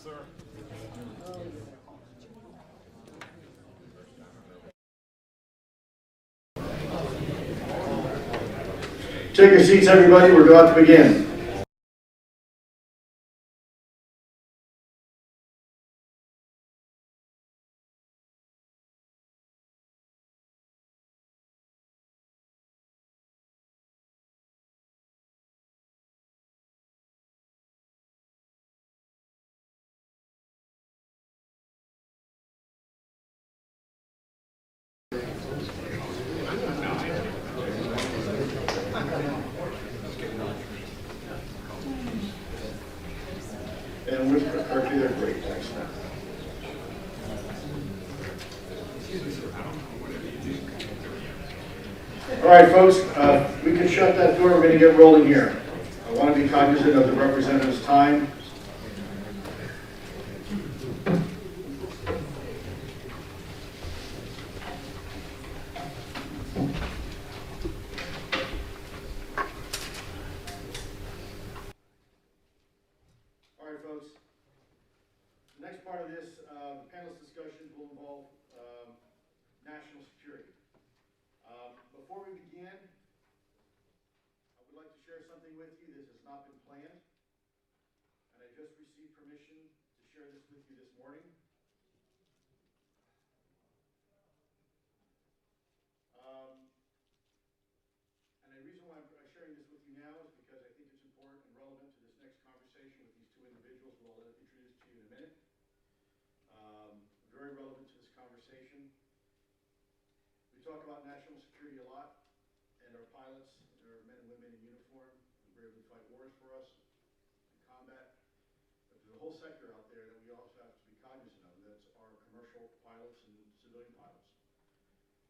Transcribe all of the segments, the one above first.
sir. Take your seats, everybody. We're about to begin. And with Kirky, they're great. Thanks, man. All right, folks, we can shut that door. We're going to get rolling here. I want to be cognizant of the representative's time. All right, folks. The next part of this, the panel's discussion will involve national security. Before we begin, I would like to share something with you. This has not been planned, and I just received permission to share this with you this morning. And the reason why I'm sharing this with you now is because I think it's important and relevant to this next conversation with these two individuals who I'll introduce to you in a minute. Very relevant to this conversation. We talk about national security a lot, and our pilots are men and women in uniform who bravely fight wars for us in combat. But there's a whole sector out there that we also have to be cognizant of. That's our commercial pilots and civilian pilots.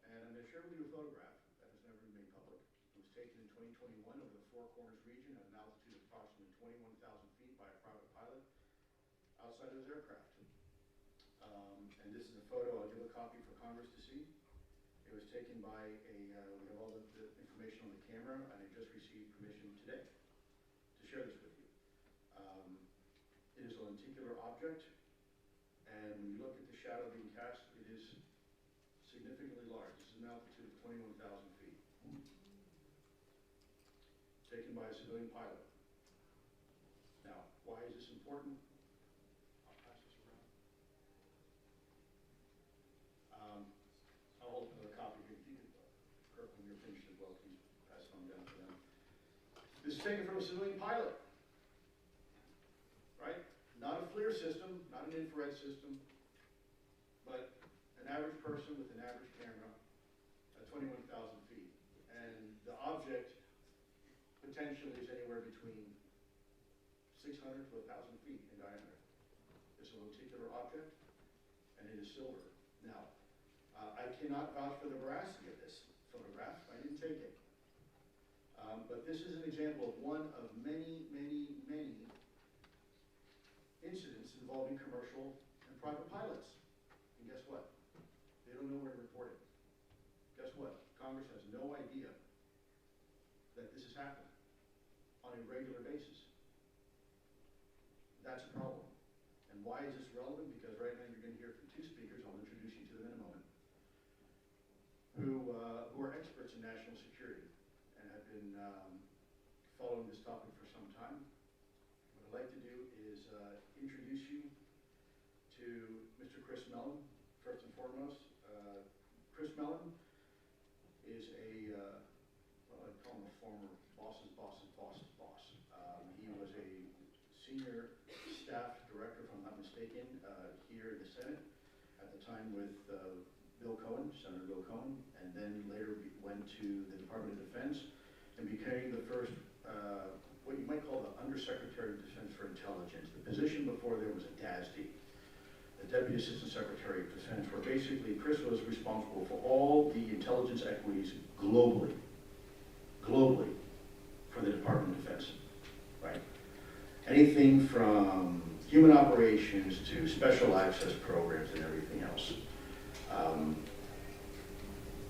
And I'm going to share with you a photograph that has never been made public. It was taken in 2021 over the Four Corners region at an altitude of approximately 21,000 feet by a private pilot outside of his aircraft. And this is a photo I'll give a copy for Congress to see. It was taken by we have all the information on the camera, and I just received permission today to share this with you. It is a lenticular object, and when you look at the shadow being cast, it is significantly large. This is an altitude of 21,000 feet. Taken by a civilian pilot. Now, why is this important? I'll pass this around. I'll hold another copy here. If you could, Kirk, when you're finished as well, please pass it on down to them. This is taken from a civilian pilot, right? Not a FLIR system, not an infrared system, but an average person with an average camera at 21,000 feet. And the object potentially is anywhere between 600 to 1,000 feet in diameter. It's a lenticular object, and it is silver. Now, I cannot vouch for the veracity of this photograph. I didn't take it. But this is an example of one of many, many, many incidents involving commercial and private pilots. And guess what? They don't know where to report it. Guess what? Congress has no idea that this is happening on a regular basis. That's a problem. And why is this relevant? Because right now you're going to hear from two speakers. I'll introduce you to them in a moment, who are experts in national security and have been following this topic for some time. What I'd like to do is introduce you to Mr. Chris Mellon, first and foremost. Chris Mellon is well, I'd call him a former boss's boss's boss's boss. He was a senior staff director, if I'm not mistaken, here in the Senate at the time with Bill Cohen, Senator Bill Cohen, and then later went to the Department of Defense and became the first, what you might call the Undersecretary of Defense for Intelligence. The position before there was a DASD, the Deputy Assistant Secretary of Defense, where basically Chris was responsible for all the intelligence equities globally for the Department of Defense, right? Anything from human operations to special access programs and everything else.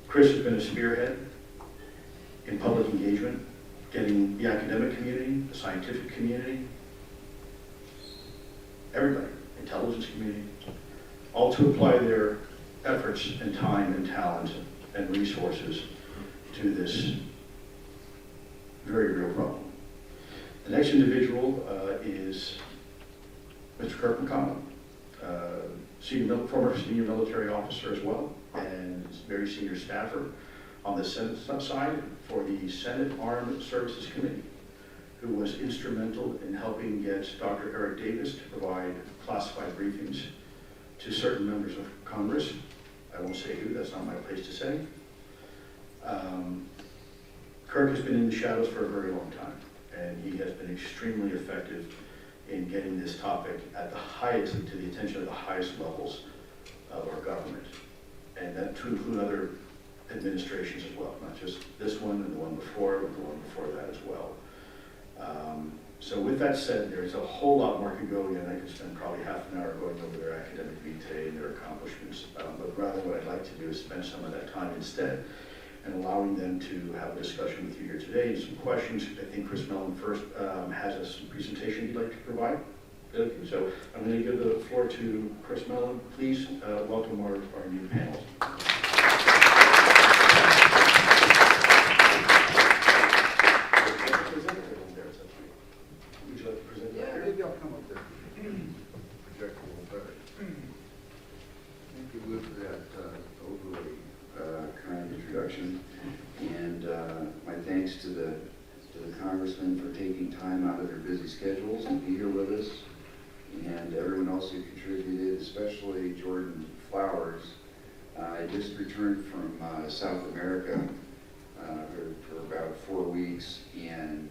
Chris has been a spearhead in public engagement, getting the academic community, the scientific community, everybody intelligence community, all to apply their efforts and time and talent and resources to this very real problem. The next individual is Mr. Kirk McConnell, former senior military officer as well, and very senior staffer on the Senate side for the Senate Armed Services Committee, who was instrumental in helping get Dr. Eric Davis to provide classified briefings to certain members of Congress. I won't say who, that's not my place to say. Kirk has been in the shadows for a very long time, and he has been extremely effective in getting this topic at the highest, to the attention of the highest levels of our government, and that to include other administrations as well, not just this one and the one before, but the one before that as well. So with that said, there's a whole lot more could go in. I could spend probably half an hour going over their academic vitae and their accomplishments, but rather what I'd like to do is spend some of that time instead and allowing them to have a discussion with you here today and some questions. I think Chris Mellon first has some presentation he'd like to provide. Okay, so I'm going to give the floor to Chris Mellon. Please welcome our new panel. Would you like to present that? Yeah, maybe I'll come up there. Project a little better. Thank you, Lou, for that overly kind introduction. And my thanks to the congressmen for taking time out of their busy schedules to be here with us, and everyone else who contributed, especially Jordan Flowers. I just returned from South America for about 4 weeks, and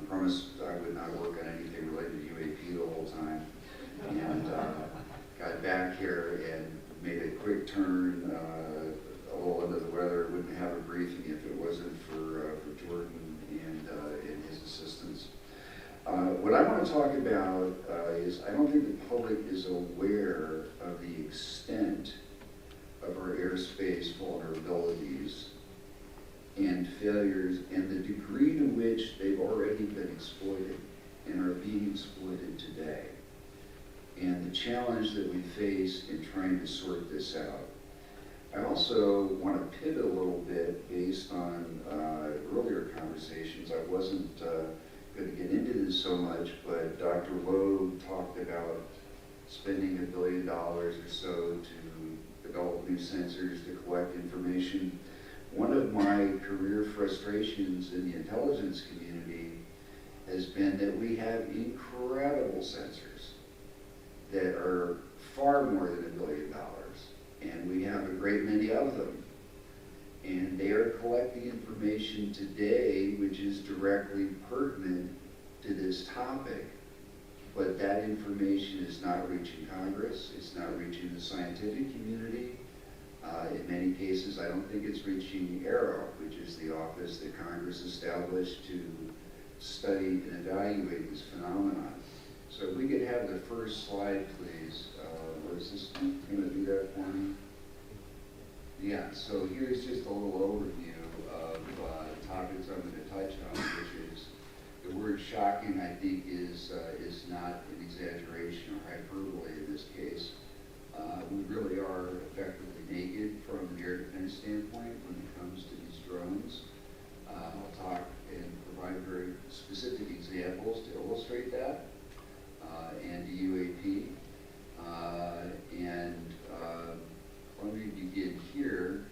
promised I would not work on anything related to UAP the whole time, and got back here and made a quick turn, a little under the weather. Wouldn't have a briefing if it wasn't for Jordan and his assistants. What I want to talk about is I don't think the public is aware of the extent of our airspace vulnerabilities and failures and the degree to which they've already been exploited and are being exploited today, and the challenge that we face in trying to sort this out. I also want to pivot a little bit based on earlier conversations. I wasn't going to get into this so much, but Dr. Lowe talked about spending $1 billion or so to develop new sensors to collect information. One of my career frustrations in the intelligence community has been that we have incredible sensors that are far more than $1 billion, and we have a great many of them. And they are collecting information today which is directly pertinent to this topic, but that information is not reaching Congress, it's not reaching the scientific community. In many cases, I don't think it's reaching ARROW, which is the office that Congress established to study and evaluate this phenomenon. So if we could have the first slide, please. What is this? Going to do that for me? Yeah, so here's just a little overview of topics I'm going to touch on, which is the word shocking, I think, is not an exaggeration or hyperbole in this case. We really are effectively naked from an air defense standpoint when it comes to these drones. I'll talk and provide very specific examples to illustrate that, and the UAP. Let me begin here.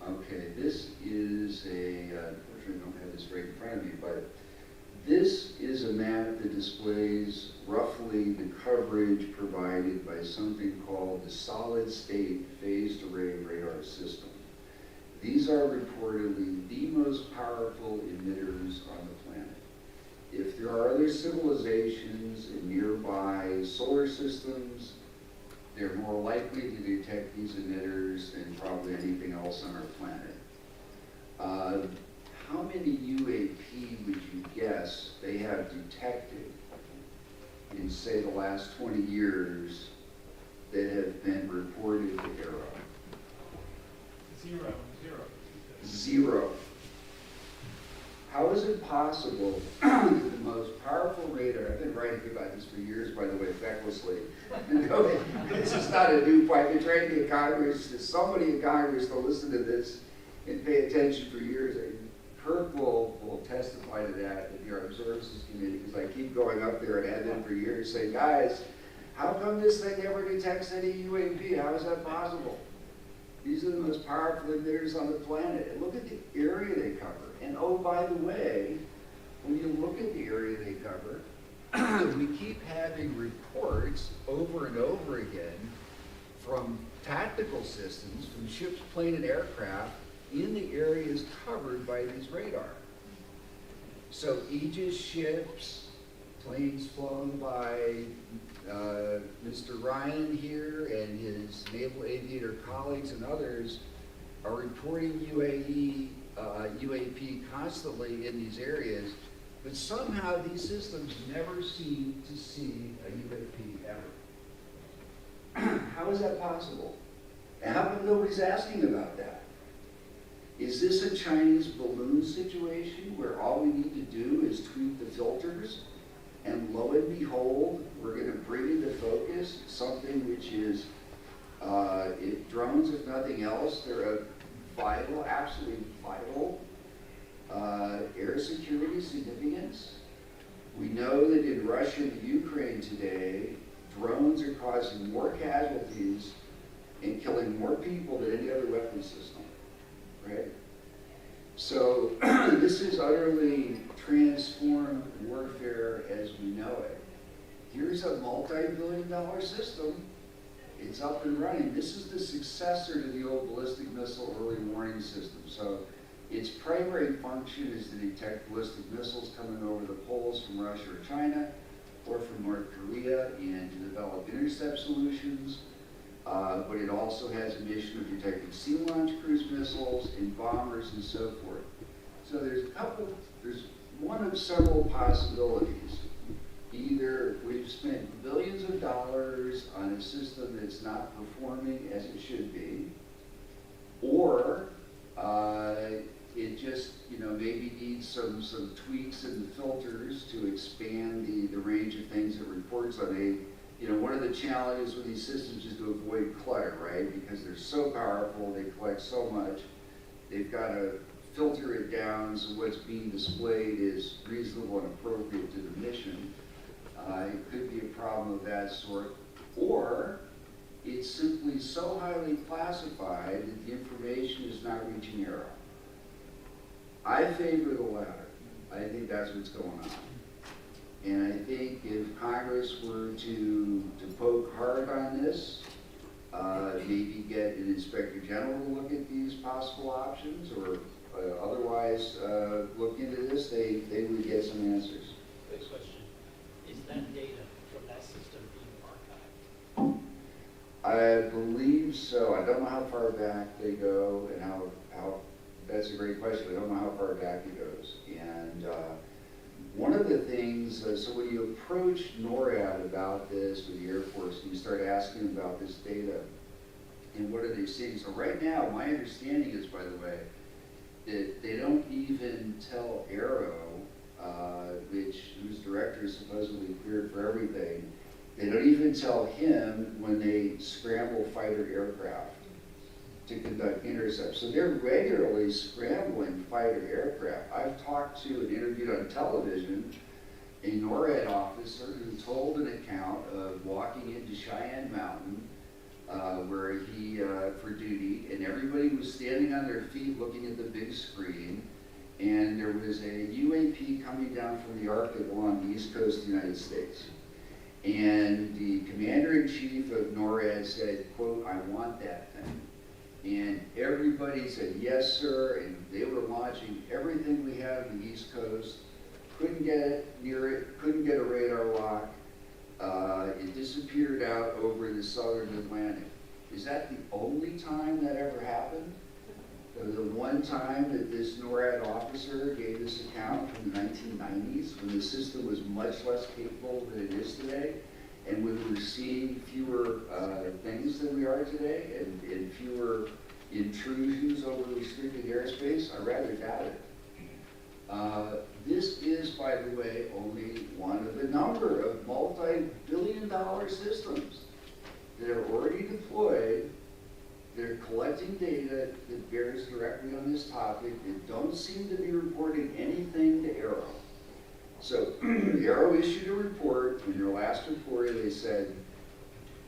Okay, this is unfortunately I don't have this right in front of me, but this is a map that displays roughly the coverage provided by something called the solid state phased array radar system. These are reportedly the most powerful emitters on the planet. If there are other civilizations in nearby solar systems, they're more likely to detect these emitters than probably anything else on our planet. How many UAP would you guess they have detected in, say, the last 20 years that have been reported to ARROW? Zero. Zero. How is it possible that the most powerful radar, I've been writing about this for years, by the way, fecklessly. This is not a new fight. I've been trying to get Congress, somebody in Congress to listen to this and pay attention for years. Kirk will testify to that at the Armed Services Committee, because I keep going up there and have been for years saying, guys, how come this thing never detects any UAP? How is that possible? These are the most powerful emitters on the planet. And look at the area they cover. And oh, by the way, when you look at the area they cover, we keep having reports over and over again from tactical systems, from ships, plane, and aircraft in the areas covered by these radar. So Aegis ships, planes flown by Mr. Ryan here and his naval aviator colleagues and others are reporting UAP constantly in these areas, but somehow these systems never seem to see a UAP ever. How is that possible? And how come nobody's asking about that? Is this a Chinese balloon situation where all we need to do is tweak the filters, and lo and behold, we're going to bring into focus something which is, drones, if nothing else, they're a vital, absolutely vital air security significance. We know that in Russia and Ukraine today, drones are causing more casualties and killing more people than any other weapon system, right? So this is utterly transformed warfare as we know it. Here's a multi-billion-dollar system. It's up and running. This is the successor to the old ballistic missile early warning system. So its primary function is to detect ballistic missiles coming over the poles from Russia or China or from North Korea and to develop intercept solutions. But it also has a mission of detecting sea-launched cruise missiles and bombers and so forth. So there's one of several possibilities. Either we've spent billions of dollars on a system that's not performing as it should be, or it just, maybe needs some tweaks in the filters to expand the range of things it reports on. One of the challenges with these systems is to avoid clutter, right? Because they're so powerful, they collect so much, they've got to filter it down so what's being displayed is reasonable and appropriate to the mission. It could be a problem of that sort. Or it's simply so highly classified that the information is not reaching Arrow. I favor the latter. I think that's what's going on. And I think if Congress were to poke hard on this, maybe get an Inspector General to look at these possible options, or otherwise look into this, they would get some answers. Quick question. Is that data from that system being archived? I believe so. I don't know how far back they go and how that's a great question. I don't know how far back it goes. And one of the things, so when you approach NORAD about this with the Air Force, and you start asking about this data, and what are they seeing? So right now, my understanding is, by the way, that they don't even tell Aero, whose director is supposedly cleared for everything, they don't even tell him when they scramble fighter aircraft to conduct intercepts. So they're regularly scrambling fighter aircraft. I've talked to and interviewed on television a NORAD officer who told an account of walking into Cheyenne Mountain where he, for duty, and everybody was standing on their feet looking at the big screen, and there was a UAP coming down from the Arctic along the east coast of the United States. And the commander-in-chief of NORAD said, quote, "I want that thing." And everybody said, "Yes, sir," and they were launching everything we had on the East Coast, couldn't get it near it, couldn't get a radar lock. It disappeared out over the southern Atlantic. Is that the only time that ever happened? The one time that this NORAD officer gave this account from the 1990s, when the system was much less capable than it is today, and when we were seeing fewer things than we are today, and fewer intrusions over restricted airspace, I rather doubt it. This is, by the way, only one of a number of multi-billion-dollar systems that are already deployed. They're collecting data that bears directly on this topic and don't seem to be reporting anything to Arrow. So Arrow issued a report. In their last report, they said,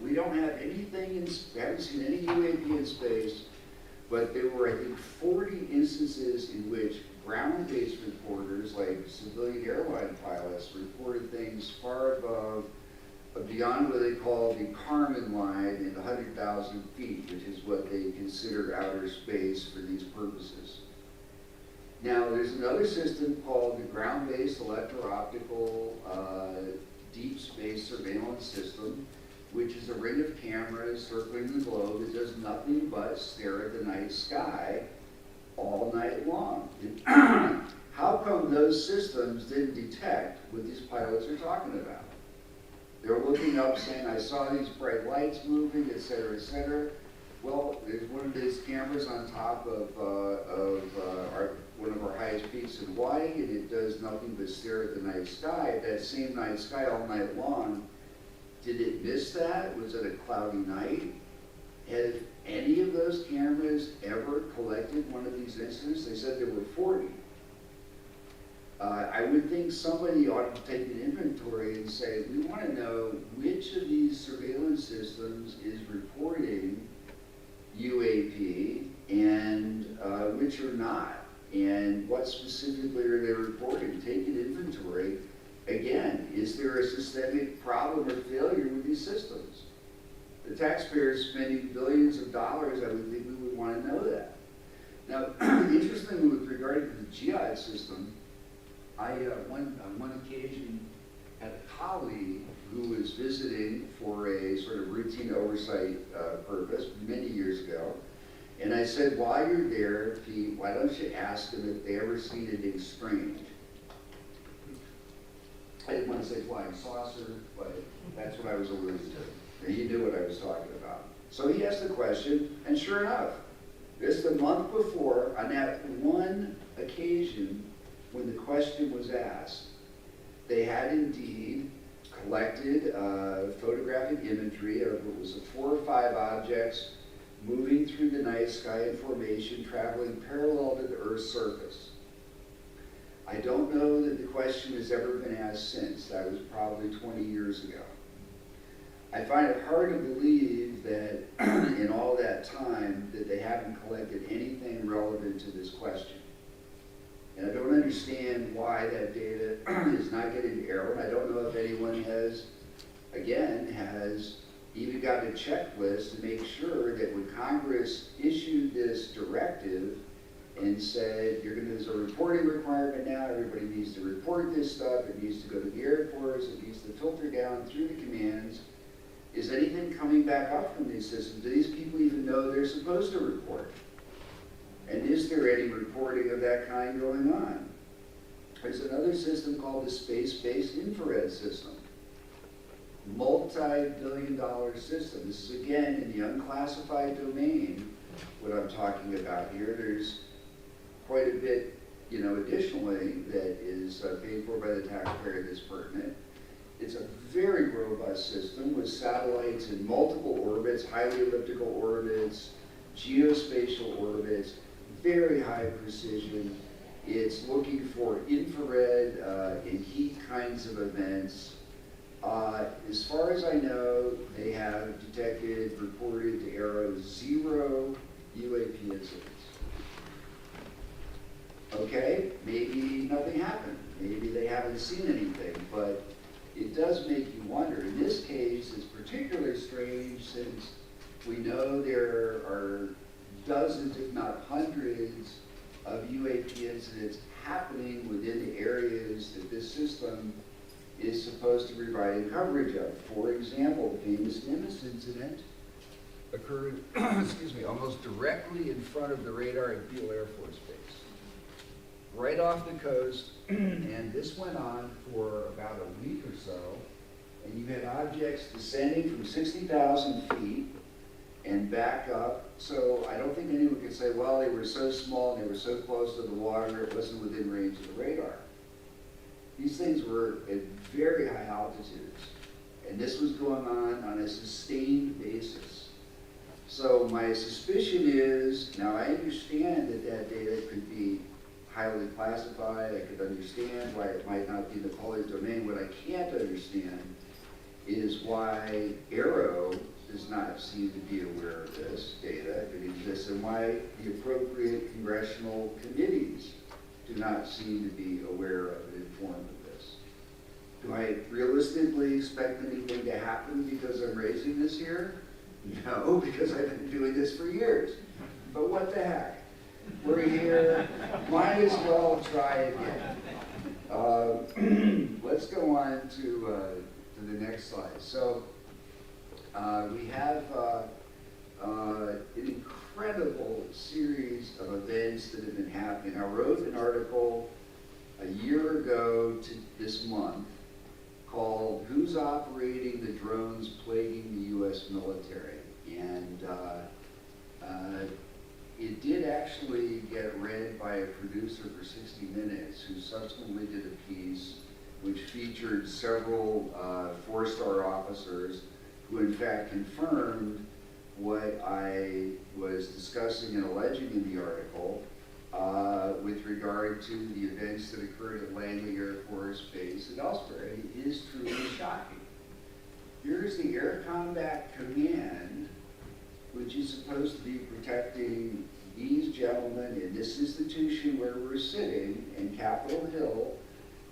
we don't have anything, we haven't seen any UAP in space, but there were, I think, 40 instances in which ground-based reporters, like civilian airline pilots, reported things far above, beyond what they call the Kármán line in 100,000 feet, which is what they consider outer space for these purposes. Now, there's another system called the ground-based electro-optical deep space surveillance system, which is a ring of cameras circling the globe that does nothing but stare at the night sky all night long. How come those systems didn't detect what these pilots are talking about? They're looking up saying, I saw these bright lights moving, et cetera, et cetera. Well, there's one of these cameras on top of one of our highest peaks in Hawaii, and it does nothing but stare at the night sky. That same night sky all night long. Did it miss that? Was it a cloudy night? Have any of those cameras ever collected one of these incidents? They said there were 40. I would think somebody ought to take an inventory and say, we want to know which of these surveillance systems is reporting UAP and which are not, and what specifically are they reporting? Take an inventory. Again, is there a systemic problem or failure with these systems? The taxpayers spending billions of dollars, I would think we would want to know that. Now, interestingly, with regard to the GI system, I, on one occasion, had a colleague who was visiting for a sort of routine oversight purpose many years ago. And I said, while you're there, Pete, why don't you ask them if they ever seen anything strange? I didn't want to say flying saucer, but that's what I was alluding to. And he knew what I was talking about. So he asked the question, and sure enough, just a month before, on that one occasion when the question was asked, they had indeed collected photographic imagery of what was 4 or 5 objects moving through the night sky in formation, traveling parallel to the Earth's surface. I don't know that the question has ever been asked since. That was probably 20 years ago. I find it hard to believe that in all that time that they haven't collected anything relevant to this question. And I don't understand why that data is not getting to Arrow. I don't know if anyone has even gotten a checklist to make sure that when Congress issued this directive and said, there's a reporting requirement now, everybody needs to report this stuff, it needs to go to the Air Force, it needs to filter down through the commands. Is anything coming back up from these systems? Do these people even know they're supposed to report? And is there any reporting of that kind going on? There's another system called the Space-Based Infrared System. Multi-billion-dollar system. This is, again, in the unclassified domain, what I'm talking about here. There's quite a bit, additionally, that is paid for by the taxpayer that's pertinent. It's a very robust system with satellites in multiple orbits, highly elliptical orbits, geospatial orbits, very high precision. It's looking for infrared and heat kinds of events. As far as I know, they have detected, reported to Arrow, 0 UAP incidents. Okay, maybe nothing happened. Maybe they haven't seen anything, but it does make you wonder. In this case, it's particularly strange since we know there are dozens, if not hundreds, of UAP incidents happening within the areas that this system is supposed to be providing coverage of. For example, the famous Nimitz incident occurred, almost directly in front of the radar at Beale Air Force Base, right off the coast, and this went on for about a week or so, and you had objects descending from 60,000 feet and back up. So I don't think anyone could say, well, they were so small and they were so close to the water, it wasn't within range of the radar. These things were at very high altitudes, and this was going on a sustained basis. So my suspicion is, now I understand that that data could be highly classified, I could understand why it might not be in the public domain. What I can't understand is why Aero does not seem to be aware of this data, if it exists, and why the appropriate congressional committees do not seem to be aware of and informed of this. Do I realistically expect anything to happen because I'm raising this here? No, because I've been doing this for years. But what the heck? We're here, might as well try again. Let's go on to the next slide. So we have an incredible series of events that have been happening. I wrote an article a year ago to this month called "Who's Operating the Drones Plaguing the U.S. Military?" And it did actually get read by a producer for 60 Minutes, who subsequently did a piece which featured several four-star officers who in fact confirmed what I was discussing and alleging in the article with regard to the events that occurred at Langley Air Force Base and elsewhere. It is truly shocking. Here's the Air Combat Command, which is supposed to be protecting these gentlemen in this institution where we're sitting in Capitol Hill,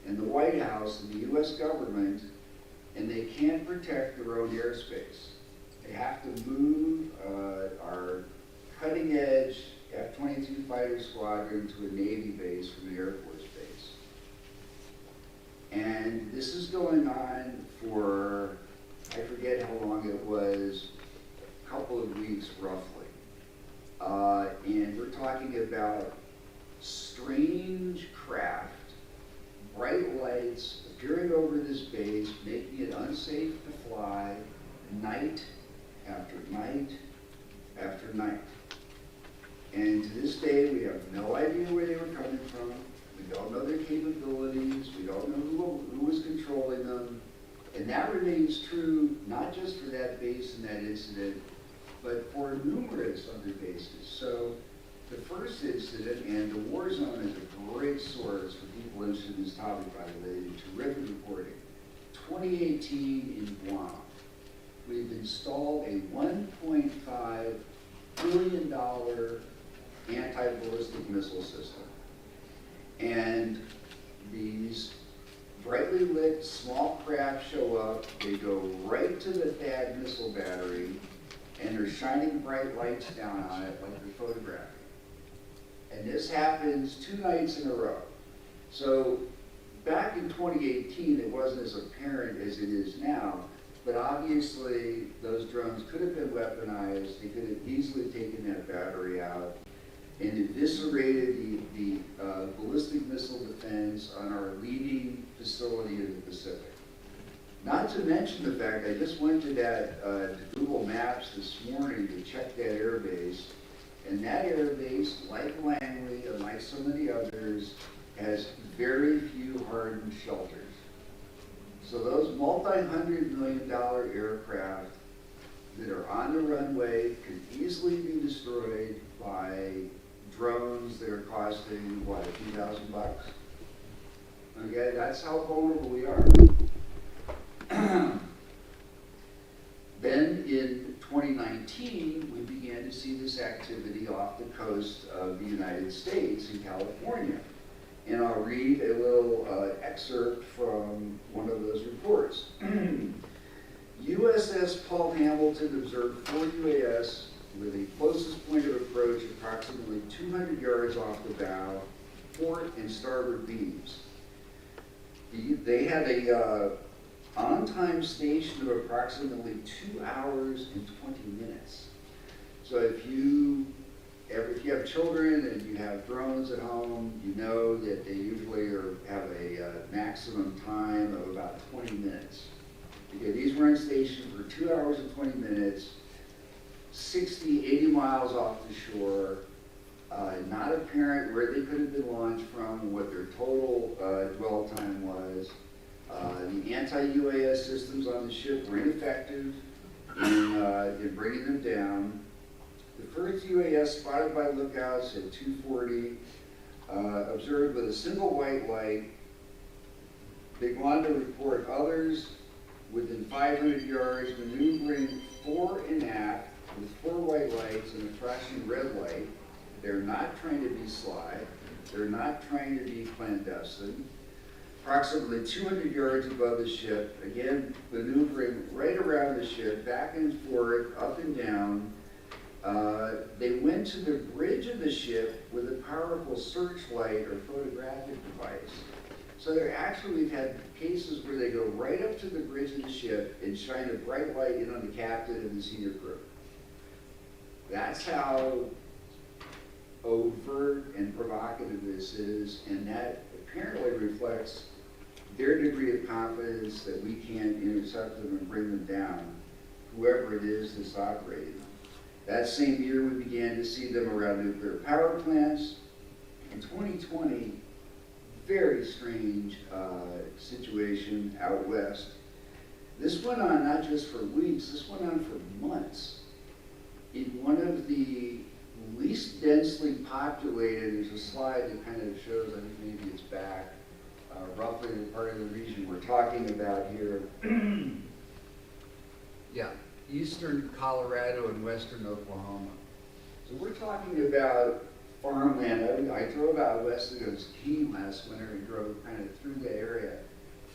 in the White House, in the U.S. government, and they can't protect their own airspace. They have to move our cutting-edge F-22 fighter squadron to a Navy base from the Air Force Base. And this is going on for, I forget how long it was, a couple of weeks roughly. And we're talking about strange craft, bright lights appearing over this base, making it unsafe to fly night after night after night. And to this day, we have no idea where they were coming from. We don't know their capabilities. We don't know who was controlling them. And that remains true not just for that base and that incident, but for numerous other bases. So the first incident, and the war zone is a great source for people interested in this topic, by the way, terrific reporting. 2018 in Guam, we've installed a $1.5 billion anti-ballistic missile system. And these brightly lit small craft show up, they go right to the THAAD missile battery, and they're shining bright lights down on it like they're photographing. And this happens 2 nights in a row. So back in 2018, it wasn't as apparent as it is now, but obviously those drones could have been weaponized. They could have easily taken that battery out and eviscerated the ballistic missile defense on our leading facility in the Pacific. Not to mention the fact, I just went to that to Google Maps this morning to check that air base, and that air base, like Langley and like so many others, has very few hardened shelters. So those multi-$100-million aircraft that are on the runway could easily be destroyed by drones that are costing, what, a few $1,000? Okay, that's how vulnerable we are. Then in 2019, we began to see this activity off the coast of the United States in California. And I'll read a little excerpt from one of those reports. USS Paul Hamilton observed 4 UAS with a closest point of approach approximately 200 yards off the bow, port and starboard beams. They had a on-time station of approximately 2 hours and 20 minutes. So if you have children and you have drones at home, you know that they usually have a maximum time of about 20 minutes. Okay, these were on station for 2 hours and 20 minutes, 60, 80 miles off the shore, not apparent where they could have been launched from, what their total dwell time was. The anti-UAS systems on the ship were ineffective in bringing them down. The first UAS spotted by lookouts at 2:40, observed with a single white light. They go on to report others within 500 yards maneuvering fore and aft with 4 white lights and a flashing red light. They're not trying to be sly. They're not trying to be clandestine. Approximately 200 yards above the ship, again maneuvering right around the ship, back and forth, up and down. They went to the bridge of the ship with a powerful searchlight or photographic device. So there actually, we've had cases where they go right up to the bridge of the ship and shine a bright light in on the captain and the senior crew. That's how overt and provocative this is, and that apparently reflects their degree of confidence that we can't intercept them and bring them down, whoever it is that's operating them. That same year, we began to see them around nuclear power plants. In 2020, very strange situation out west. This went on not just for weeks, this went on for months. In one of the least densely populated, there's a slide that kind of shows, I think maybe it's back, roughly the part of the region we're talking about here. Yeah, eastern Colorado and western Oklahoma. So we're talking about farmland. I drove out west of Key last winter and drove kind of through that area.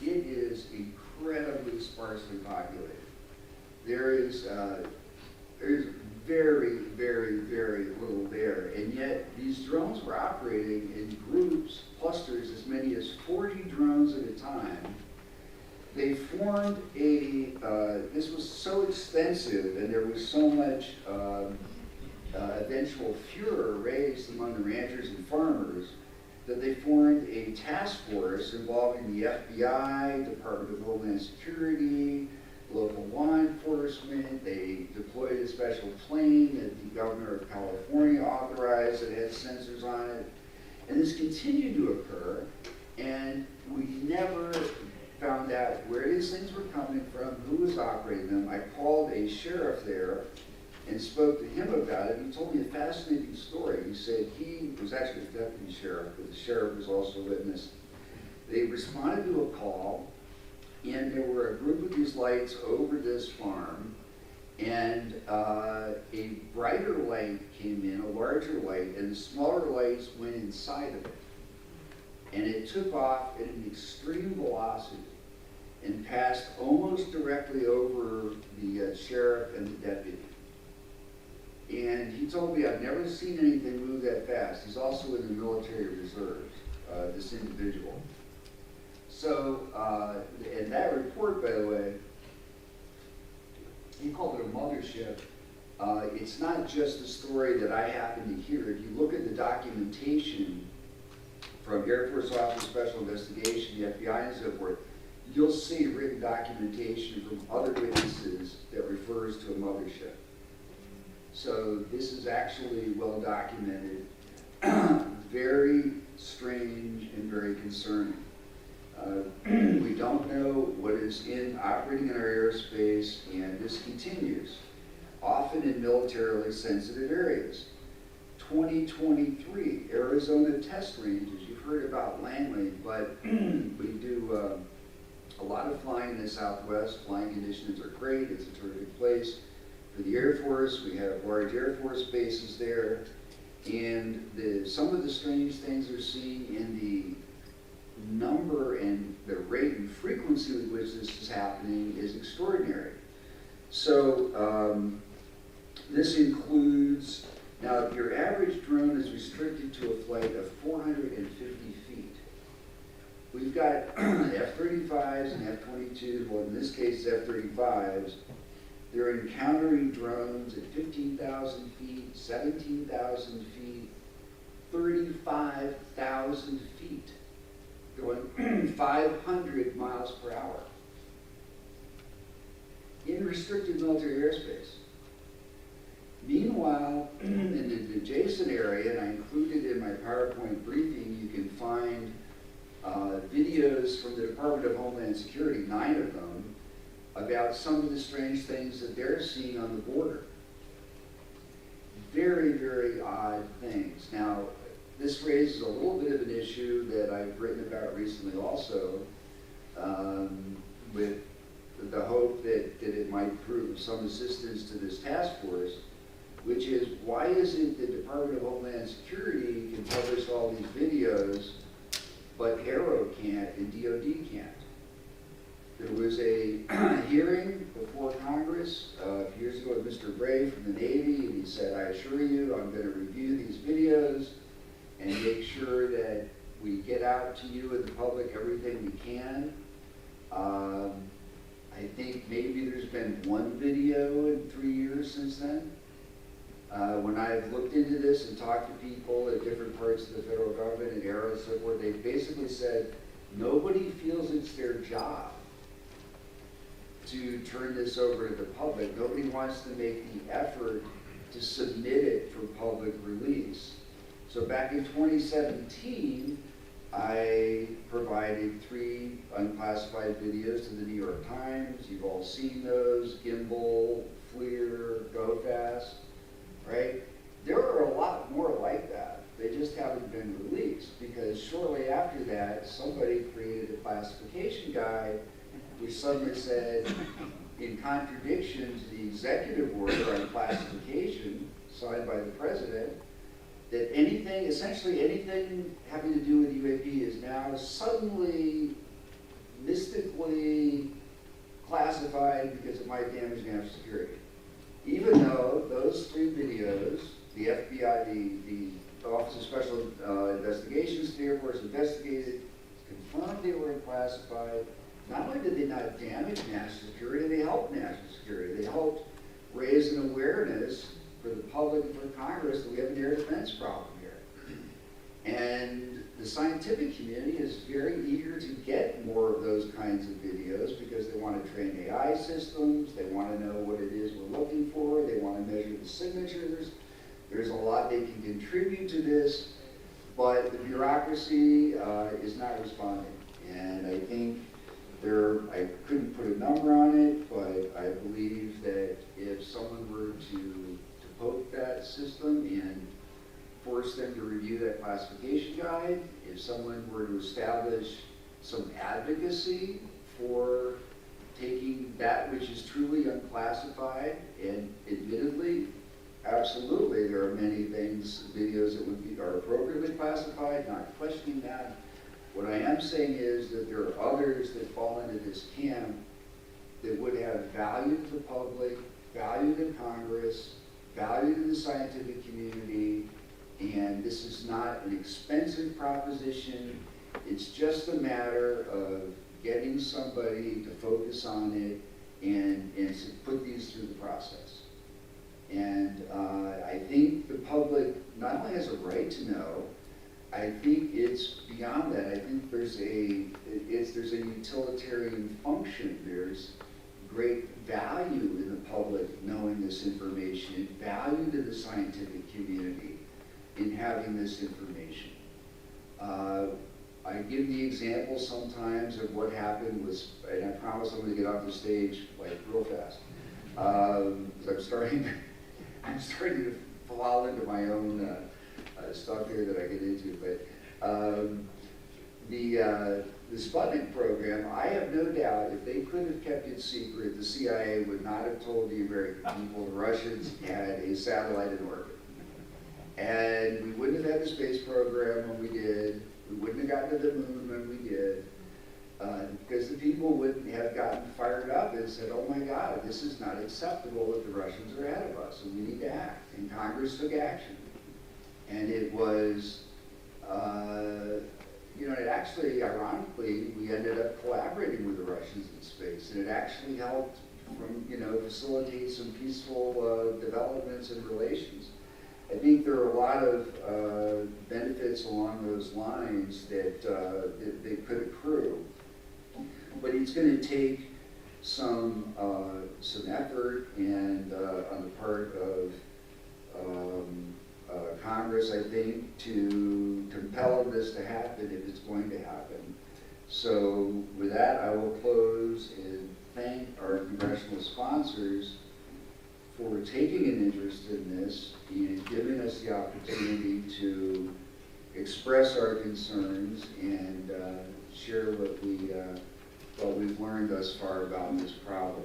It is incredibly sparsely populated. There's very, very, very little there. And yet these drones were operating in groups, clusters, as many as 40 drones at a time. They formed this was so extensive and there was so much eventual furor raised among the ranchers and farmers that they formed a task force involving the FBI, Department of Homeland Security, local law enforcement. They deployed a special plane that the governor of California authorized that had sensors on it. And this continued to occur, and we never found out where these things were coming from, who was operating them. I called a sheriff there and spoke to him about it. He told me a fascinating story. He said he was actually a deputy sheriff, but the sheriff was also a witness. They responded to a call, and there were a group of these lights over this farm, and a brighter light came in, a larger light, and the smaller lights went inside of it. And it took off at an extreme velocity and passed almost directly over the sheriff and the deputy. And he told me, I've never seen anything move that fast. He's also in the military reserves, this individual. So, and that report, by the way, he called it a mothership. It's not just a story that I happen to hear. If you look at the documentation from Air Force Office of Special Investigation, the FBI, and so forth, you'll see written documentation from other witnesses that refers to a mothership. So this is actually well documented, very strange and very concerning. We don't know what is operating in our airspace, and this continues, often in militarily sensitive areas. 2023, Arizona test ranges. You've heard about Langley, but we do a lot of flying in the Southwest. Flying conditions are great. It's a terrific place for the Air Force. We have large Air Force bases there. And some of the strange things we're seeing in the number and the rate and frequency with which this is happening is extraordinary. So this includes, now if your average drone is restricted to a flight of 450 feet, we've got F-35s and F-22s, well in this case F-35s, they're encountering drones at 15,000 feet, 17,000 feet, 35,000 feet, going 500 miles per hour in restricted military airspace. Meanwhile, in the adjacent area, and I included in my PowerPoint briefing, you can find videos from the Department of Homeland Security, 9 of them, about some of the strange things that they're seeing on the border. Very, very odd things. Now, this raises a little bit of an issue that I've written about recently also, with the hope that it might prove of some assistance to this task force, which is, why is it the Department of Homeland Security can publish all these videos, but Aero can't and DOD can't? There was a hearing before Congress a few years ago with Mr. Bray from the Navy, and he said, I assure you, I'm going to review these videos and make sure that we get out to you and the public everything we can. I think maybe there's been one video in 3 years since then. When I've looked into this and talked to people at different parts of the federal government and Aero and so forth, they basically said nobody feels it's their job to turn this over to the public. Nobody wants to make the effort to submit it for public release. So back in 2017, I provided 3 unclassified videos to the New York Times. You've all seen those: Gimbal, FLIR, GoFast, right? There are a lot more like that. They just haven't been released, because shortly after that, somebody created a classification guide which suddenly said, in contradiction to the executive order on classification signed by the president, that anything, essentially anything having to do with UAP is now suddenly, mystically classified because it might damage national security. Even though those 3 videos, the FBI, the Office of Special Investigations, the Air Force investigated, confirmed they were unclassified. Not only did they not damage national security, they helped national security. They helped raise an awareness for the public and for Congress that we have an air defense problem here. And the scientific community is very eager to get more of those kinds of videos, because they want to train AI systems, they want to know what it is we're looking for, they want to measure the signatures. There's a lot they can contribute to this, but the bureaucracy is not responding. And I think I couldn't put a number on it, but I believe that if someone were to poke that system and force them to review that classification guide, if someone were to establish some advocacy for taking that which is truly unclassified, and admittedly, absolutely, there are many things, videos that are appropriately classified, not questioning that. What I am saying is that there are others that fall into this camp that would have value to the public, value to Congress, value to the scientific community, and this is not an expensive proposition. It's just a matter of getting somebody to focus on it and to put these through the process. And I think the public not only has a right to know, I think it's beyond that. I think there's a utilitarian function. There's great value in the public knowing this information, and value to the scientific community in having this information. I give the example sometimes of what happened with, and I promise I'm going to get off the stage like real fast. I'm starting to fall into my own stuff here that I get into, but the Sputnik program, I have no doubt if they could have kept it secret, the CIA would not have told the American people the Russians had a satellite in orbit. And we wouldn't have had the space program when we did, we wouldn't have gotten to the moon when we did, because the people wouldn't have gotten fired up and said, oh my God, this is not acceptable that the Russians are ahead of us and we need to act. And Congress took action. And it was, it actually, ironically, we ended up collaborating with the Russians in space, and it actually helped facilitate some peaceful developments and relations. I think there are a lot of benefits along those lines that could accrue, but it's going to take some effort and on the part of Congress, I think, to compel this to happen if it's going to happen. So with that, I will close and thank our congressional sponsors for taking an interest in this and giving us the opportunity to express our concerns and share what we've learned thus far about this problem.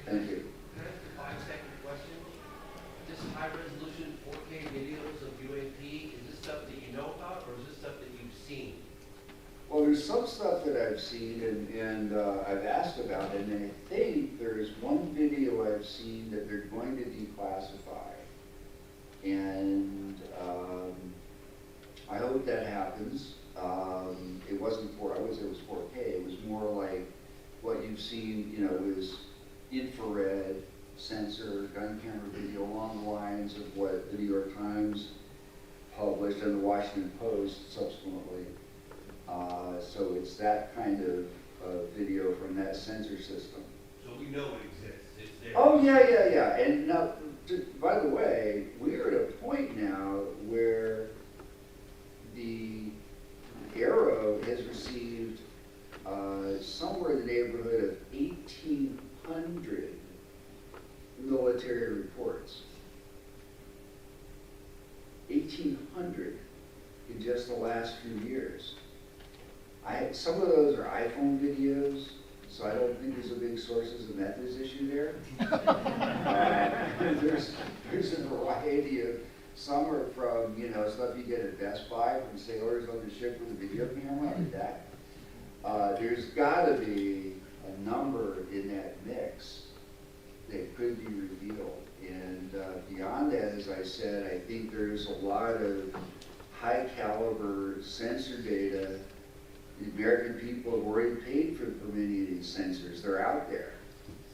Thank you. Can I ask a 5-second question? This high-resolution 4K videos of UAP, is this stuff that you know about, or is this stuff that you've seen? Well, there's some stuff that I've seen and I've asked about, and I think there's one video I've seen that they're going to declassify. And I hope that happens. It wasn't I would say it was 4K. It was more like what you've seen, you know, is infrared sensor, gun camera video along the lines of what the New York Times published and the Washington Post subsequently. So it's that kind of video from that sensor system. So we know it exists. It's there. Oh, yeah. And now, by the way, we're at a point now where the Arrow has received somewhere in the neighborhood of 1,800 military reports. 1,800 in just the last few years. Some of those are iPhone videos, so I don't think there's a big sources of methods issue there. There's a variety of, some are from, you know, stuff you get at Best Buy from sailors on the ship with a video camera on the deck. There's got to be a number in that mix that could be revealed. And beyond that, as I said, I think there's a lot of high caliber sensor data. The American people have already paid for many of these sensors. They're out there,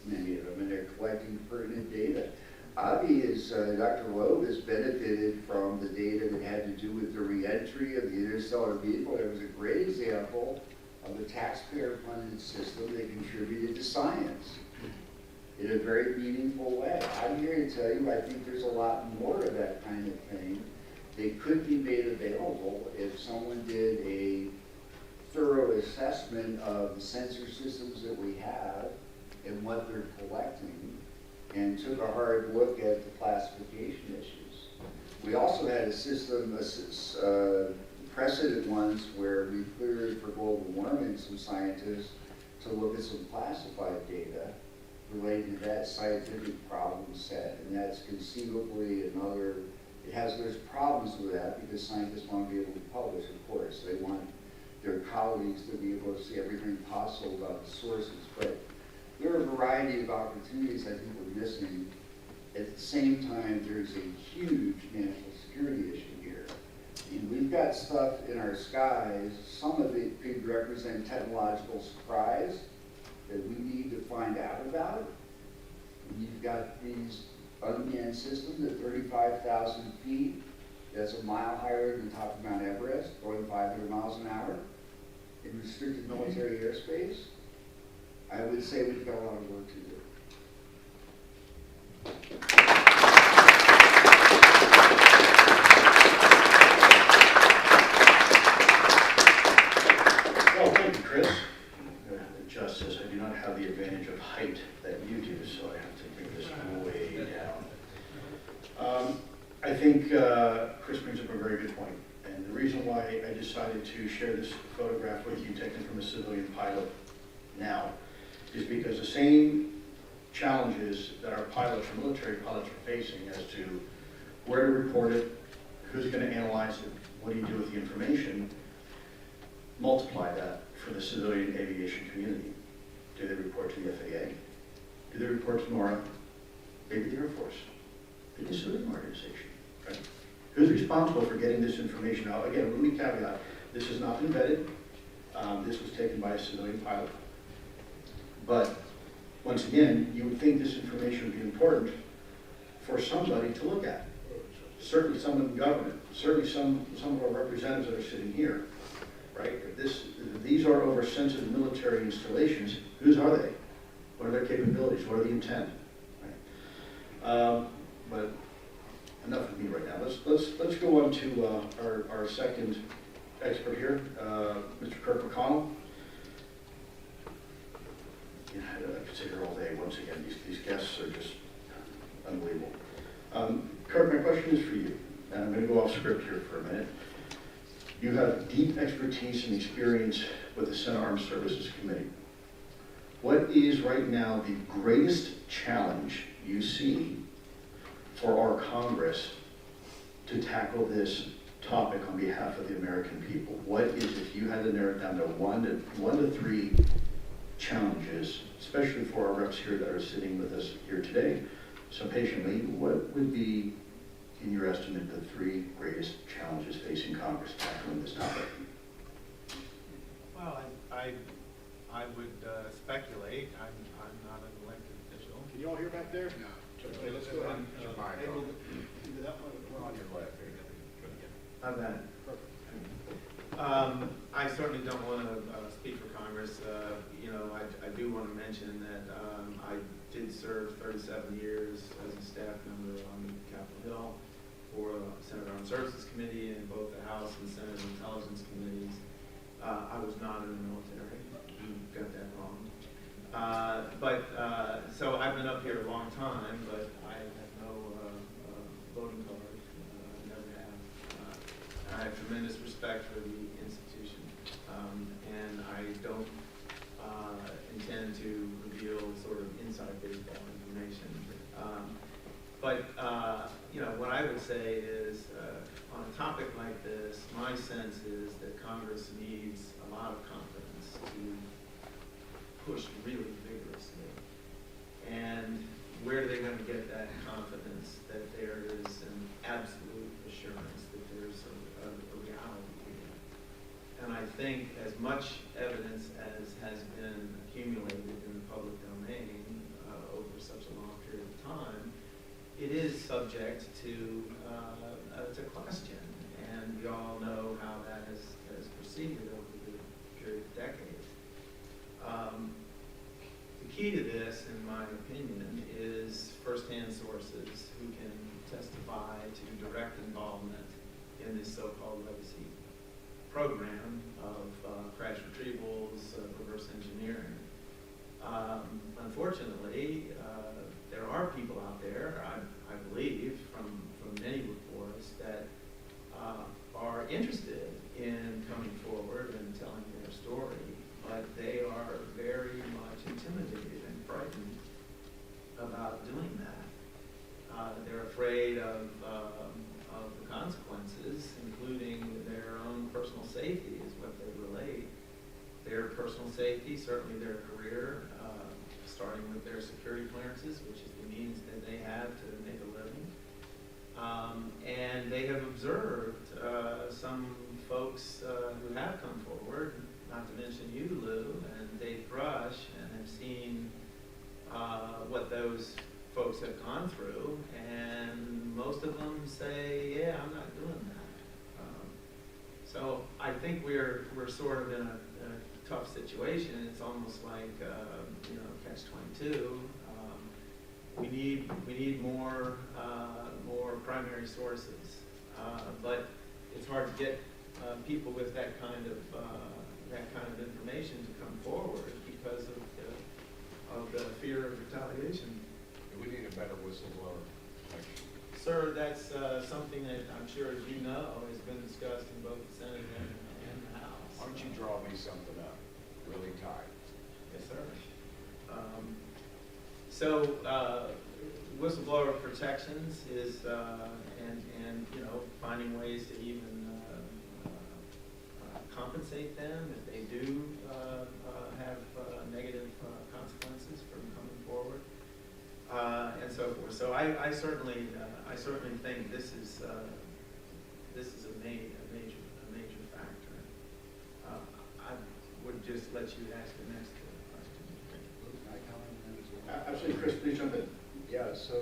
many of them, and they're collecting pertinent data. Dr. Loeb has benefited from the data that had to do with the reentry of the interstellar vehicle. It was a great example of a taxpayer-funded system that contributed to science in a very meaningful way. I'm here to tell you, I think there's a lot more of that kind of thing that could be made available if someone did a thorough assessment of the sensor systems that we have and what they're collecting, and took a hard look at the classification issues. We also had a system, precedent ones, where we cleared for global warming some scientists to look at some classified data related to that scientific problem set, and that's conceivably another, there's problems with that because scientists want to be able to publish, of course. They want their colleagues to be able to see everything possible about the sources, but there are a variety of opportunities I think we're missing. At the same time, there's a huge national security issue here. And we've got stuff in our skies, some of it could represent technological surprise that we need to find out about. And you've got these unmanned systems at 35,000 feet, that's a mile higher than the top of Mount Everest, going 500 miles an hour in restricted military airspace. I would say we've got a lot of work to do. Well, thank you, Chris. Justice, I do not have the advantage of height that you do, so I have to bring this way down. I think Chris brings up a very good point. And the reason why I decided to share this photograph with you, taken from a civilian pilot now, is because the same challenges that our pilots or military pilots are facing as to where to report it, who's going to analyze it, what do you do with the information, multiply that for the civilian aviation community. Do they report to the FAA? Do they report to NORAD? Maybe the Air Force? Maybe a civilian organization, right? Who's responsible for getting this information out? Again, let me caveat, this has not been vetted. This was taken by a civilian pilot. But once again, you would think this information would be important for somebody to look at. Certainly someone in government, certainly some of our representatives that are sitting here, right? If these are over sensitive military installations, whose are they? What are their capabilities? What are the intent? Right? But enough of me right now. Let's go on to our second expert here, Mr. Kirk McConnell. You know, I could sit here all day. Once again, these guests are just unbelievable. Kirk, my question is for you. And I'm going to go off script here for a minute. You have deep expertise and experience with the Senate Armed Services Committee. What is right now the greatest challenge you see for our Congress to tackle this topic on behalf of the American people? What is, if you had to narrow it down to one to three challenges, especially for our reps here that are sitting with us here today so patiently, what would be, in your estimate, the three greatest challenges facing Congress tackling this topic? Well, I would speculate. I'm not an elected official. Can you all hear back there? No. Okay, let's go ahead. Your mic Hey, on. we'll do that one. We're on your left. How's that? I certainly don't want to speak for Congress. You know, I do want to mention that I did serve 37 years as a staff member on Capitol Hill for the Senate Armed Services Committee and both the House and Senate Intelligence Committees. I was not in the military. You got that wrong. So I've been up here a long time, but I have no voting card. Never have. I have tremendous respect for the institution, and I don't intend to reveal sort of inside baseball information. You know, what I would say is, on a topic like this, my sense is that Congress needs a lot of confidence to push really vigorously. And where are they going to get that confidence that there is an absolute assurance that there's a reality here? And I think as much evidence as has been accumulated in the public domain over such a long period of time, it is subject to question. And we all know how that has proceeded over the period of decades. The key to this, in my opinion, is firsthand sources who can testify to direct involvement in this so-called legacy program of crash retrievals, reverse engineering. Unfortunately, there are people out there, I believe, from many reports, that are interested in coming forward and telling their story, but they are very much intimidated and frightened about doing that. They're afraid of the consequences, including their own personal safety, is what they relate. Their personal safety, certainly their career, starting with their security clearances, which is the means that they have to make a living. And they have observed some folks who have come forward, not to mention you, Lou, and Dave Brush, and have seen what those folks have gone through, and most of them say, yeah, I'm not doing that. So I think we're sort of in a tough situation. It's almost like, you know, catch-22. We need more primary sources, but it's hard to get people with that kind of information to come forward because of the fear of retaliation. We need a better whistleblower protection. Sir, that's something that I'm sure, as you know, has been discussed in both the Senate and the House. Why don't you draw me something up really tight? Yes, sir. Whistleblower protections is, and you know, finding ways to even compensate them if they do have negative consequences from coming forward, and so forth. So I certainly think this is a major factor. I would just let you ask the next question. Can I comment on that as well? Absolutely, Chris, please jump in. Yeah, so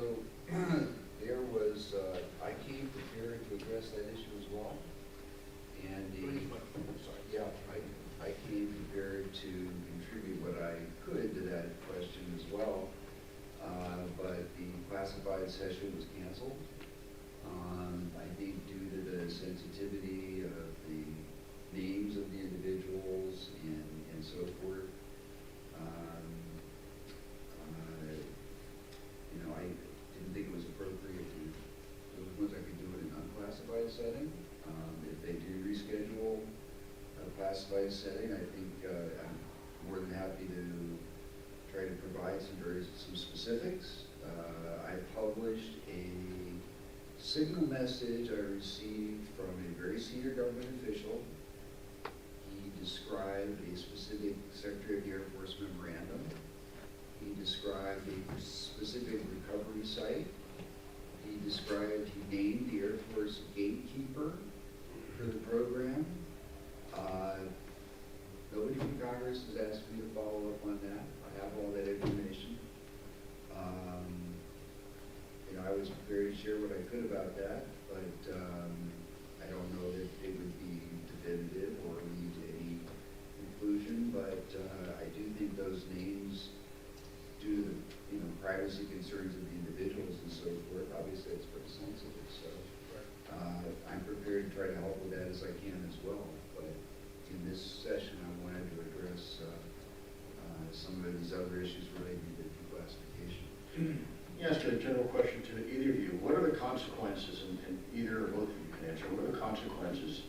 there was IKEA prepared to address that issue as well. And IKEA prepared to contribute what I could to that question as well. But the classified session was canceled. classified setting, I think I'm more than happy to try to provide some specifics. I published a signal message I received from a very senior government official. He described a specific Secretary of the Air Force memorandum. He described a specific recovery site. He named the Air Force gatekeeper for the program. Nobody from Congress has asked me to follow up on that. I have all that information. I was prepared to share what I could about that, but I don't know that it would be definitive or lead to any conclusion. But I do think those names, due to the privacy concerns of the individuals and so forth, obviously that's pretty sensitive. So I'm prepared to try to help with that as I can as well. But in this session, I wanted to address some of these other issues related to declassification. Let me ask you a general question to either of you. What are the consequences, and either or both of you can answer, what are the consequences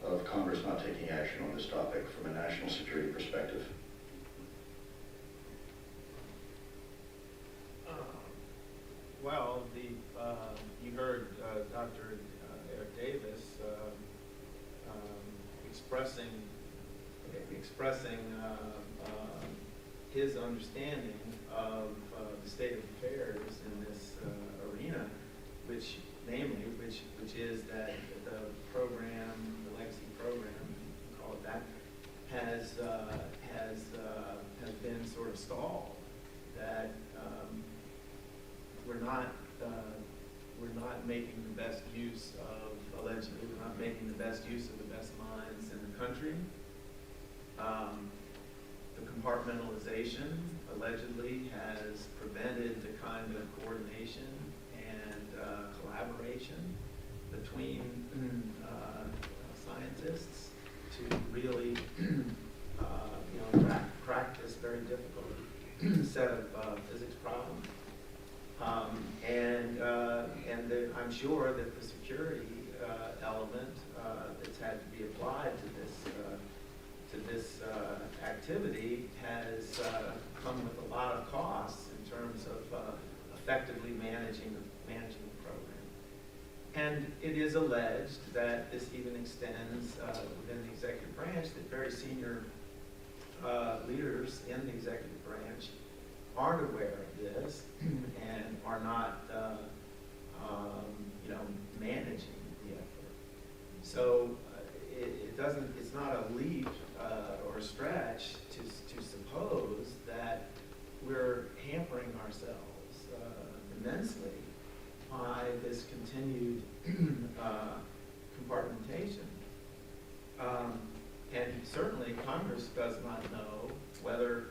of Congress not taking action on this topic from a national security perspective? Well, you heard Dr. Eric Davis expressing his understanding of the state of affairs in this arena, which is that the program, the legacy program, call it that, has been sort of stalled. That we're not making the best use of, allegedly, we're not making the best use of the best minds in the country. The compartmentalization allegedly has prevented the kind of coordination and collaboration between scientists to really crack this very difficult set of physics problems. I'm sure that the security element that's had to be applied to this activity has come with a lot of costs in terms of effectively managing the program. And it is alleged that this even extends within the executive branch, that very senior leaders in the executive branch aren't aware of this and are not managing the effort. So it's not a leap or a stretch to suppose that we're hampering ourselves immensely by this continued compartmentation. And certainly Congress does not know whether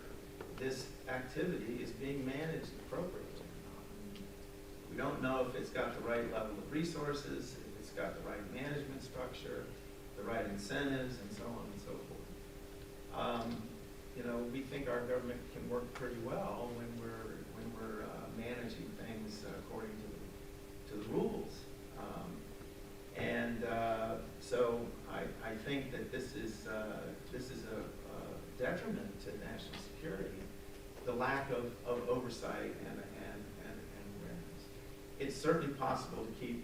this activity is being managed appropriately or not. We don't know if it's got the right level of resources, if it's got the right management structure, the right incentives, and so on and so forth. We think our government can work pretty well when we're managing things according to the rules. So I think that this is a detriment to national security, the lack of oversight and awareness. It's certainly possible to keep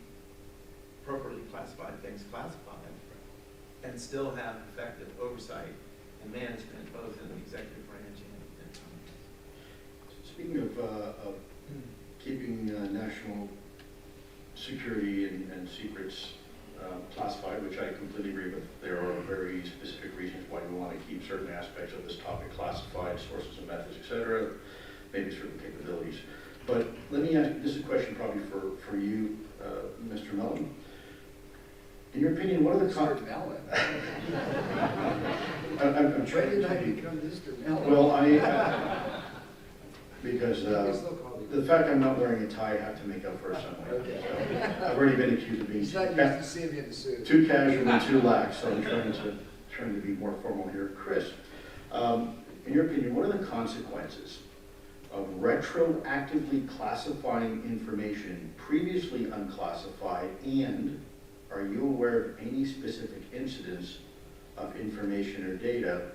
appropriately classified things classified and still have effective oversight and management both in the executive branch and Congress. Speaking of keeping national security and secrets classified, which I completely agree with, there are very specific reasons why you want to keep certain aspects of this topic classified, sources and methods, etc., maybe certain capabilities. But let me ask, this is a question probably for you, Mr. Mellon. In your opinion, what are the Mr. Mellon. I'm Why trying did I to become Mr. Mellon? well, because They still call me. the fact I'm not wearing a tie, I have to make up for it some way. Okay. So, I've already been accused of being He's not used to seeing me in a suit. too casual and too lax, so I'm trying to be more formal here. Chris, in your opinion, what are the consequences of retroactively classifying information previously unclassified, and are you aware of any specific incidents of information or data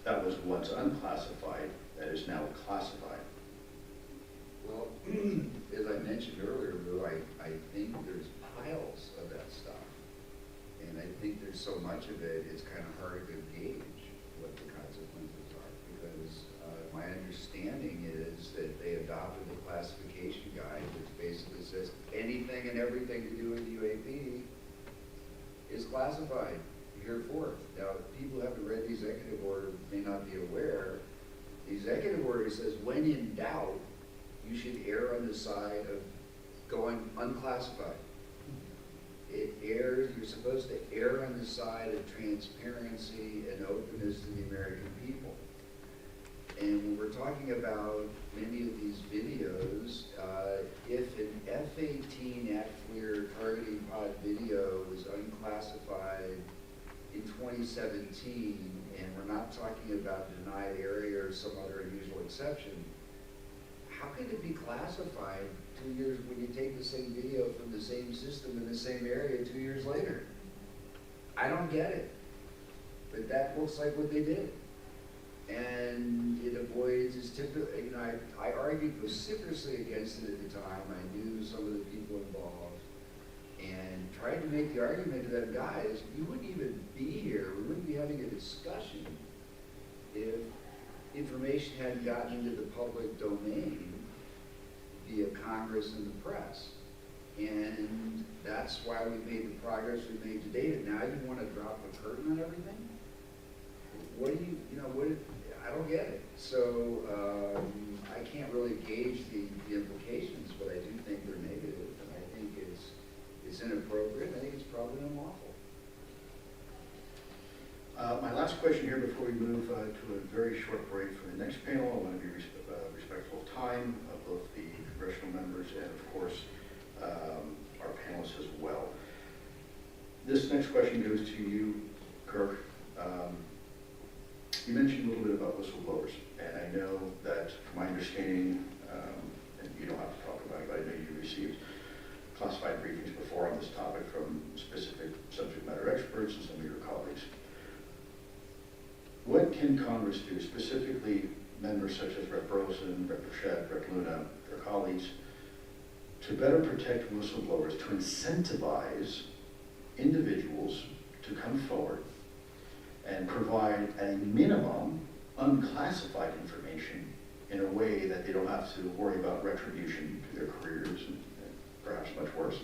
that was once unclassified that is now classified? Well, as I mentioned earlier, Lou, I think there's piles of that stuff. And I think there's so much of it, it's kind of hard to gauge what the consequences are. Because my understanding is that they adopted the classification guide, which basically says anything and everything to do with the UAP is classified hereforth. Now, people who haven't read the executive order may not be aware. The executive order says when in doubt, you should err on the side of going unclassified. You're supposed to err on the side of transparency and openness to the American people. And when we're talking about many of these videos, if an F-18 AFLIR targeting pod video was unclassified in 2017, and we're not talking about denied area or some other unusual exception, how could it be classified 2 years when you take the same video from the same system in the same area 2 years later? I don't get it. But that looks like what they did. And it avoids, it's typical, I argued vociferously against it at the time. I knew some of the people involved and tried to make the argument to them, guys, you wouldn't even be here. We wouldn't be having a discussion if information hadn't gotten into the public domain via Congress and the press. And that's why we made the progress we made to date. And now you want to drop the curtain on everything? What do I don't get it. So I can't really gauge the implications, but I do think they're negative, and I think it's inappropriate. I think it's probably unlawful. My last question here before we move to a very short break for the next panel. I want to be respectful of time of both the congressional members and, of course, our panelists as well. This next question goes to you, Kirk. You mentioned a little bit about whistleblowers, and I know that, from my understanding, and you don't have to talk about it, but I know you received classified briefings before on this topic from specific subject matter experts and some of your colleagues. What can Congress do, specifically members such as Rep. Rosen, Rep. Burchett, Rep. Luna, their colleagues, to better protect whistleblowers, to incentivize individuals to come forward and provide at a minimum unclassified information in a way that they don't have to worry about retribution to their careers and perhaps much worse,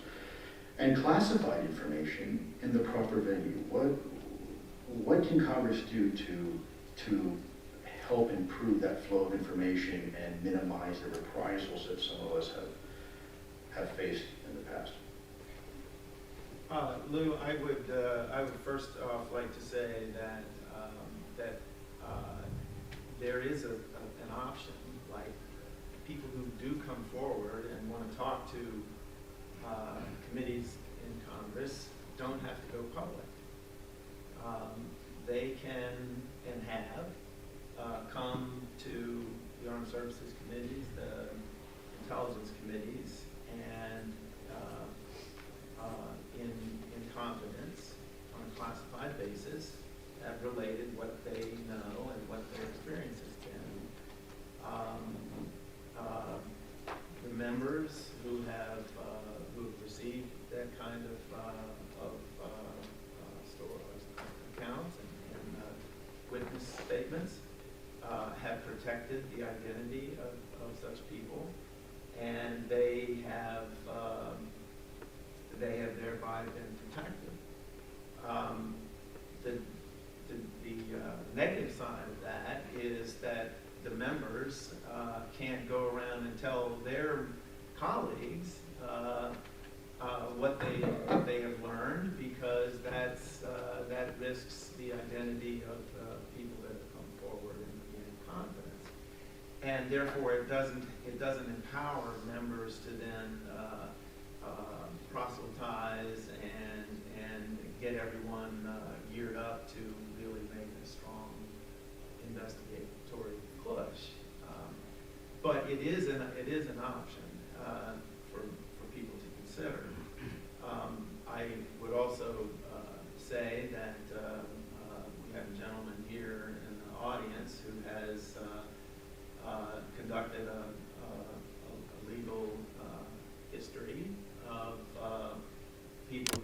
and classified information in the proper venue? What can Congress do to help improve that flow of information and minimize the reprisals that some of us have faced in the past? Lou, I would first off like to say that there is an option, like people who do come forward and want to talk to committees in Congress don't have to go public. They can and have come to the Armed Services Committees, the Intelligence Committees, and in confidence, on a classified basis, have related what they know and what their experience has been. The members who have received that kind of accounts and witness statements have protected the identity of such people, and they have thereby been protected. The negative side of that is that the members can't go around and tell their colleagues what they have learned, because that risks the identity of people that have come forward in confidence, and therefore it doesn't empower members to then proselytize and get everyone geared up to really make a strong investigatory push. But it is an option for people to consider. I would also say that constructed a legal history of people